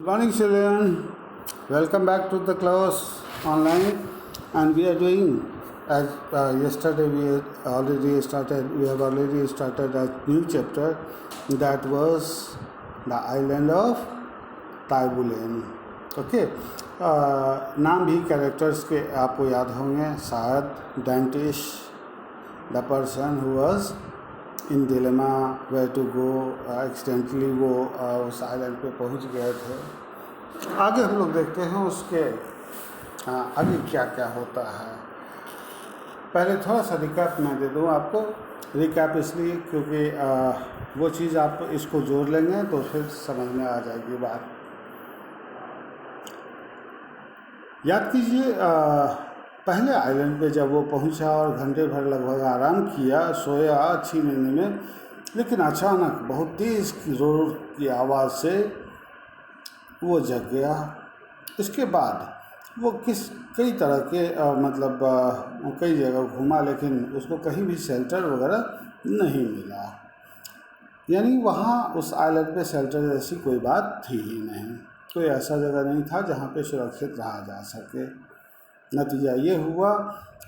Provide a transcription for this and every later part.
Good morning, children. Welcome back to the class online, and we are doing as yesterday we had already started. We have already started a new chapter that was the island of टाइबुलेन. Okay, नाम भी characters के आपको याद होंगे शायद. Dentist, the person who was in dilemma where to go, accidentally वो उस आइलैंड पे पहुंच गए थे. आगे हम लोग देखते हैं उसके आगे क्या क्या होता है. पहले थोड़ा सा रिकैप मैं दे दूँ आपको. रिकैप इसलिए क्योंकि वो चीज़ आप इसको जोड़ लेंगे तो फिर समझ में आ जाएगी बात. याद कीजिए, पहले आइलैंड पे जब वो पहुंचा और घंटे भर लगभग आराम किया, सोया अच्छी नींद में, लेकिन अचानक बहुत तेज़ की ज़ोर की आवाज़ से वो जग गया. इसके बाद वो कई तरह के कई जगह घूमा, लेकिन उसको कहीं भी शेल्टर वगैरह नहीं मिला. यानी वहाँ उस आइलैंड पे शेल्टर जैसी कोई बात थी ही नहीं. कोई ऐसा जगह नहीं था जहाँ पे सुरक्षित रहा जा सके. नतीजा ये हुआ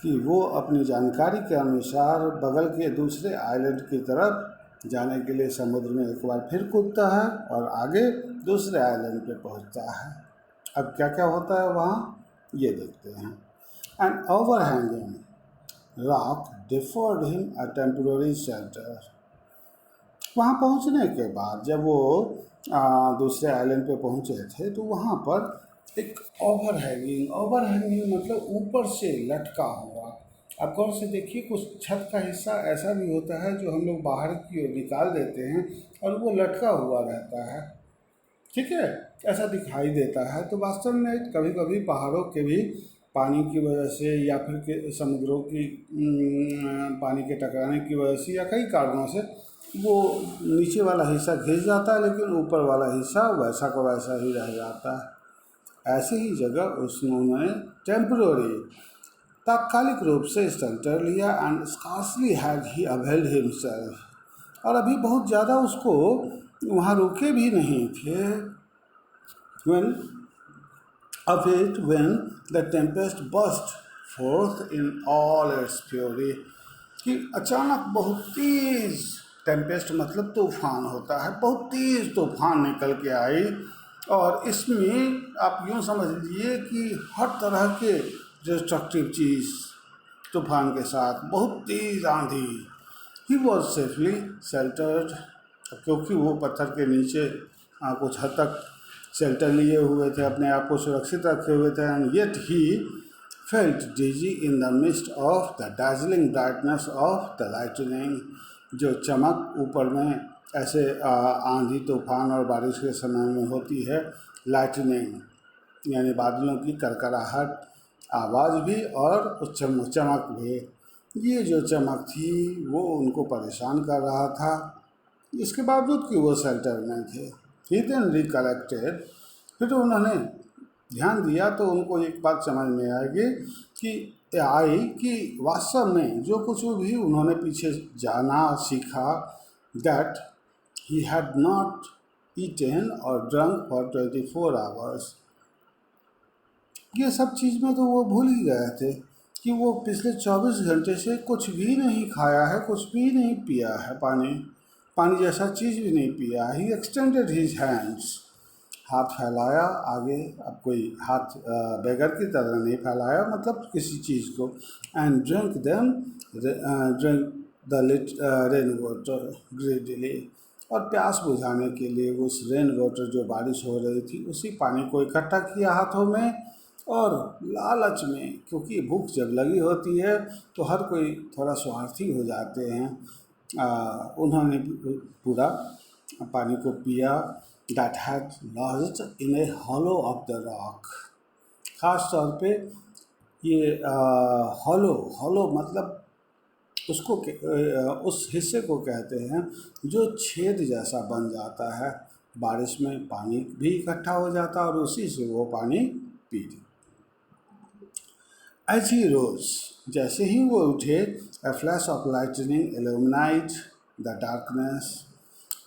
कि वो अपनी जानकारी के अनुसार बगल के दूसरे आइलैंड की तरफ जाने के लिए समुद्र में एक बार फिर कूदता है और आगे दूसरे आइलैंड पे पहुंचता है. अब क्या क्या होता है वहाँ ये देखते हैं. An overhanging rock afforded him a temporary shelter. वहाँ पहुँचने के बाद जब वो दूसरे आइलैंड पे पहुँचे थे तो वहाँ पर एक ओवरहैंगिंग मतलब ऊपर से लटका हुआ. आप गौर से देखिए, कुछ छत का हिस्सा ऐसा भी होता है जो हम लोग बाहर की ओर निकाल देते हैं और वो लटका हुआ रहता है. ठीक है, ऐसा दिखाई देता है. तो वास्तव में कभी कभी पहाड़ों के भी पानी की वजह से या फिर समुद्रों की पानी के टकराने की वजह से या कई कारणों से वो नीचे वाला हिस्सा घिस जाता है, लेकिन ऊपर वाला हिस्सा वैसा का वैसा ही रह जाता है. ऐसी ही जगह उन्होंने टेम्पररी तात्कालिक रूप से शेल्टर लिया. And scarcely had he availed himself. और अभी बहुत ज़्यादा उसको वहाँ रुके भी नहीं थे. when the tempest burst forth in all its fury. कि अचानक बहुत तेज़ टेम्पेस्ट मतलब तूफान होता है, बहुत तेज़ तूफान निकल के आई. और इसमें आप यूँ समझ लीजिए कि हर तरह के डिस्ट्रक्टिव चीज़ तूफान के साथ, बहुत तेज़ आंधी. ही वॉज सेफली शेल्टर्ड, क्योंकि वो पत्थर के नीचे कुछ हद तक शेल्टर लिए हुए थे, अपने आप को सुरक्षित रखे हुए थे. And yet he felt dizzy in the midst of the dazzling brightness of the lightning. जो चमक ऊपर में ऐसे आंधी तूफान और बारिश के समय में होती है, लाइटनिंग यानी बादलों की करकराहट, आवाज़ भी और उस चमक भी. ये जो चमक थी वो उनको परेशान कर रहा था, इसके बावजूद कि वो शेल्टर में थे. ही देन रिकलेक्टेड, फिर उन्होंने ध्यान दिया तो उनको एक बात समझ में आई कि वास्तव में जो कुछ भी उन्होंने पीछे जाना सीखा, that he had not eaten और ड्रंक फॉर 24 आवर्स. ये सब चीज़ में तो वो भूल ही गए थे कि वो पिछले 24 घंटे से कुछ भी नहीं खाया है, कुछ भी नहीं पिया है, पानी जैसा चीज़ भी नहीं पिया. ही एक्सटेंडेड हिज हैंड्स, हाथ फैलाया आगे. अब कोई हाथ बेगर की तरह नहीं फैलाया, मतलब किसी चीज़ को. And drink the rain water gradually. और प्यास बुझाने के लिए उस रेन वाटर जो बारिश हो रही थी उसी पानी को इकट्ठा किया हाथों में. और लालच में, क्योंकि भूख जब लगी होती है तो हर कोई थोड़ा स्वार्थी हो जाते हैं, उन्होंने पूरा पानी को पिया. that had lodged in a hollow of the rock. ख़ास तौर पे ये hollow मतलब उसको उस हिस्से को कहते हैं जो छेद जैसा बन जाता है. बारिश में पानी भी इकट्ठा हो जाता है और उसी से वो पानी पीते. As he rose, जैसे ही वो उठे, a flash of lightning illuminated the darkness.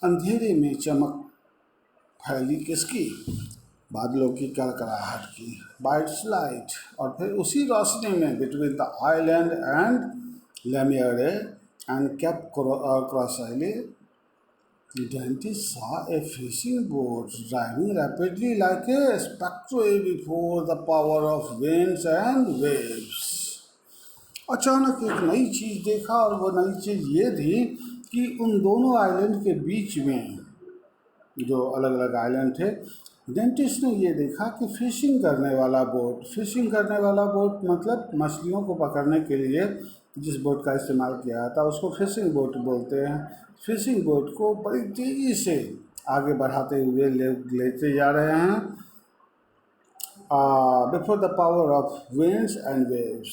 अंधेरे में चमक फैली किसकी? बादलों की कड़कड़ाहट की, बाइट्स लाइट। और फिर उसी रोशनी में बिटवीन द आइलैंड एंड लेमियरे एंड कैप क्रॉसैली, the dentist saw a fishing boat driving rapidly like a spectre before the power of winds and waves. अचानक एक नई चीज देखा, और वो नई चीज ये थी कि उन दोनों आइलैंड के बीच में, जो अलग अलग आइलैंड थे, डेंटिस्ट ने ये देखा कि फिशिंग करने वाला बोट मतलब मछलियों को पकड़ने के लिए जिस बोट का इस्तेमाल किया जाता है उसको फिशिंग बोट बोलते हैं। फिशिंग बोट को बड़ी तेज़ी से आगे बढ़ाते हुए लेते जा रहे हैं before the power of winds and waves,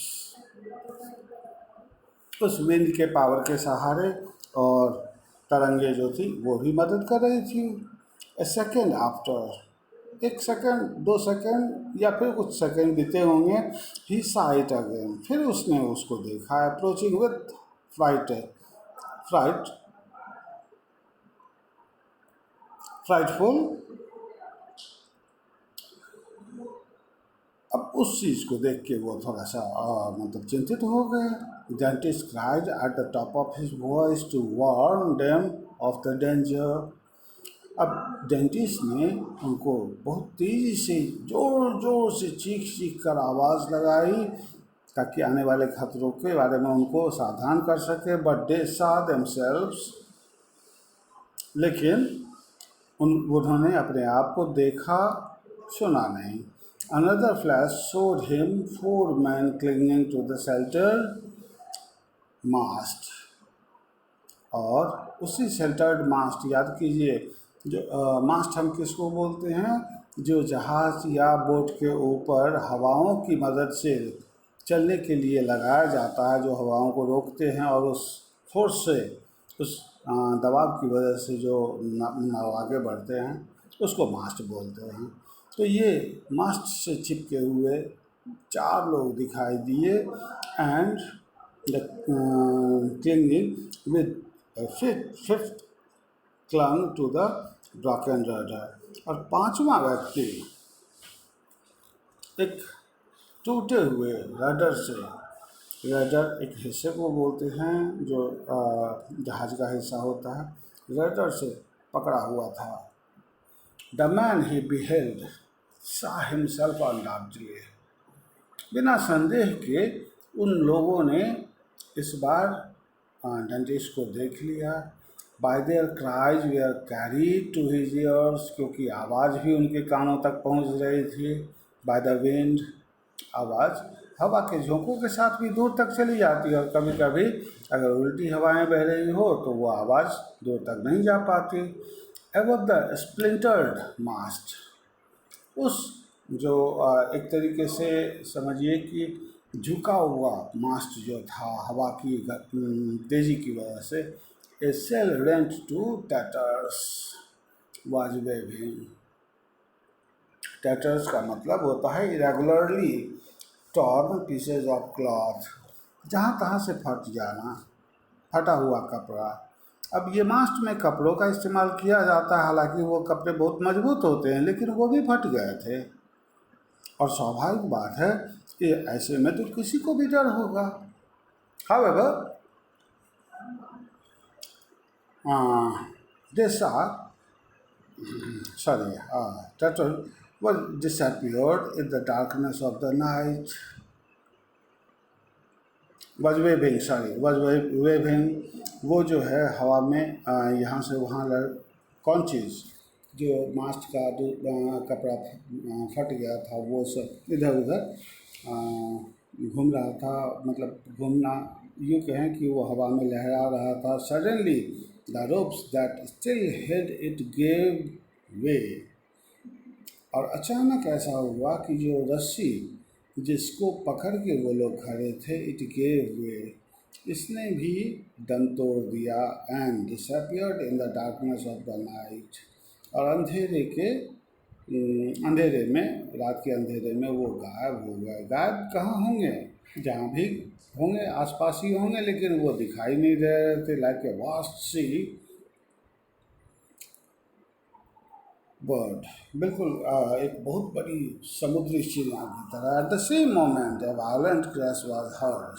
उस विंड के पावर के सहारे, और तरंगे जो थी वो भी मदद कर रही थी। ए सेकेंड आफ्टर, 1 सेकेंड 2 सेकेंड या फिर कुछ सेकेंड बीते होंगे, ही saw it अगेन, फिर उसने उसको देखा, अप्रोचिंग विथ फ्राइट फ्राइटफुल। अब उस चीज़ को देख के वो थोड़ा सा मतलब चिंतित हो गए। Dentist cried at the top of his voice to warn them of the danger. अब डेंटिस्ट ने उनको बहुत तेज़ी से जोर जोर से चीख कर आवाज़ लगाई ताकि आने वाले खतरों के बारे में उनको सावधान कर सके। बट दे सा देमसेल्व्स, लेकिन उन्होंने अपने आप को देखा, सुना नहीं। Another flash showed him 4 men clinging to the shelter mast, और उसी शेल्टर्ड मास्ट, याद कीजिए जो मास्ट हम किसको बोलते हैं, जो जहाज़ या बोट के ऊपर हवाओं की मदद से चलने के लिए लगाया जाता है, जो हवाओं को रोकते हैं और उस फोर्स से, उस दबाव की वजह से जो नाव आगे बढ़ते हैं उसको मास्ट बोलते हैं। तो ये मास्ट से चिपके हुए 4 लोग दिखाई दिए, and clinging with fifth clung to the broken rudder, और 5वां व्यक्ति एक टूटे हुए रडर से, रडर एक हिस्से को बोलते हैं जो जहाज का हिस्सा होता है, रडर से पकड़ा हुआ था। The man he beheld saw himself undoubtedly, बिना संदेह के उन लोगों ने इस बार डेंटिस्ट को देख लिया। By their cries they were carried to his ears, क्योंकि आवाज़ भी उनके कानों तक पहुंच रही थी। बाय द विंड, आवाज़ हवा के झोंकों के साथ भी दूर तक चली जाती है, और कभी कभी अगर उल्टी हवाएं बह रही हो तो वो आवाज़ दूर तक नहीं जा पाती। एबव द स्प्लिंटर्ड मास्ट, उस जो एक तरीके से समझिए कि झुका हुआ मास्ट जो था हवा की तेज़ी की वजह से, a sail rent to tatters was waving. Tatters का मतलब होता है irregularly torn pieces of cloth, जहाँ तहाँ से फट जाना, फटा हुआ कपड़ा। अब ये मास्ट में कपड़ों का इस्तेमाल किया जाता है, हालांकि वो कपड़े बहुत मजबूत होते हैं, लेकिन वो भी फट गए थे। और स्वाभाविक बात है कि ऐसे में तो किसी को भी डर होगा। However, they saw, turtle was disappeared in the darkness of the night. was waving, वो जो है हवा में यहाँ से वहाँ कौन चीज़, जो मास्ट का कपड़ा फट गया था वो सब इधर उधर घूम रहा था, मतलब घूमना यूँ कहें कि वो हवा में लहरा रहा था। Suddenly the ropes that still held it gave way, और अचानक ऐसा हुआ कि जो रस्सी जिसको पकड़ के वो लोग खड़े थे, इट गेव वे, इसने भी दम तोड़ दिया। And disappeared in the darkness of the night, और अंधेरे में, रात के अंधेरे में वो गायब हो गए। गायब कहाँ होंगे, जहाँ भी होंगे आसपास ही होंगे, लेकिन वो दिखाई नहीं दे रहे थे। Like a vast sea bird बिल्कुल एक बहुत बड़ी समुद्री चिड़िया की तरह। At the same moment a violent crash was heard.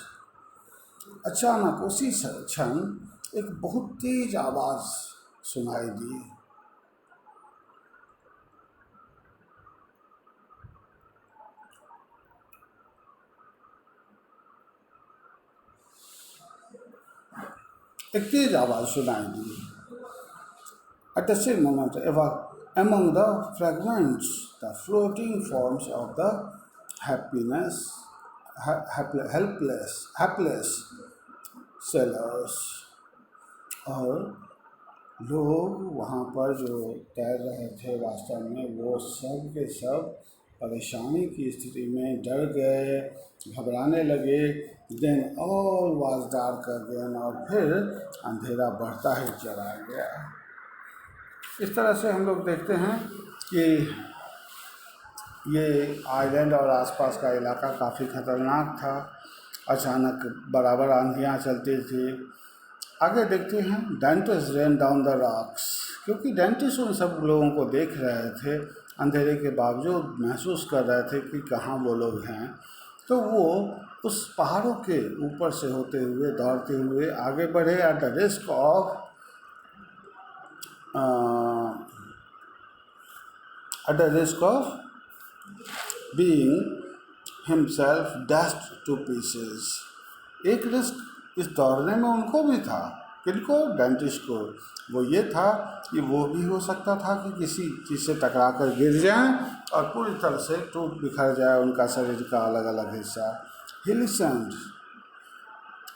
अचानक उसी क्षण एक बहुत तेज आवाज सुनाई दी। एक तेज आवाज सुनाई दी। At the same moment, among the fragments, the floating forms of the happiness, hapless sailors, और लोग वहाँ पर जो तैर रहे थे वास्तव में वो सब के सब परेशानी की स्थिति में डर गए, घबराने लगे। Then all was dark again, और फिर अंधेरा बढ़ता ही चला गया। इस तरह से हम लोग देखते हैं कि ये आइलैंड और आसपास का इलाका काफ़ी ख़तरनाक था। अचानक बराबर आंधियाँ चलती थी। आगे देखते हैं dentis rain down the rocks, क्योंकि डेंटिस उन सब लोगों को देख रहे थे, अंधेरे के बावजूद महसूस कर रहे थे कि कहाँ वो लोग हैं। तो वो उस पहाड़ों के ऊपर से होते हुए दौड़ते हुए आगे बढ़े at the risk of being himself dashed to pieces। एक रिस्क इस दौड़ने में उनको भी था। किनको? डेंटिस्ट को। वो ये था कि वो भी हो सकता था कि किसी चीज़ से टकरा कर गिर जाएं और पूरी तरह से टूट बिखर जाए उनका शरीर का अलग अलग हिस्सा। He listened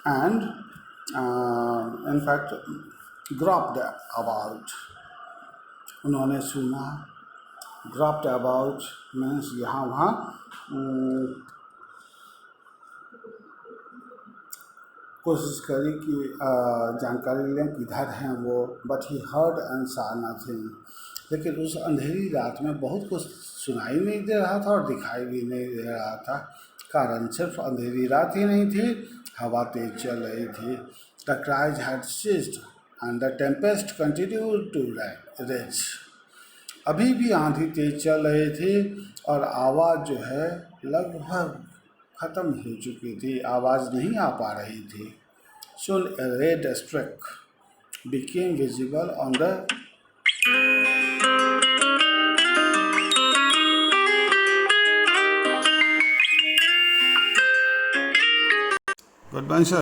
and in fact groped about। उन्होंने सुना। groped about मीन्स यहाँ वहाँ कोशिश करी कि जानकारी लें किधर हैं वो। बट ही हर्ड एंड सा नथिंग। लेकिन उस अंधेरी रात में बहुत कुछ सुनाई नहीं दे रहा था और दिखाई भी नहीं दे रहा था। कारण सिर्फ अंधेरी रात ही नहीं थी, हवा तेज चल रही थी। The cries had ceased and the tempest continued to rage. अभी भी आंधी तेज चल रही थी और आवाज़ जो है लगभग ख़त्म हो चुकी थी, आवाज़ नहीं आ पा रही थी। Soon a red streak became visible on the good bunch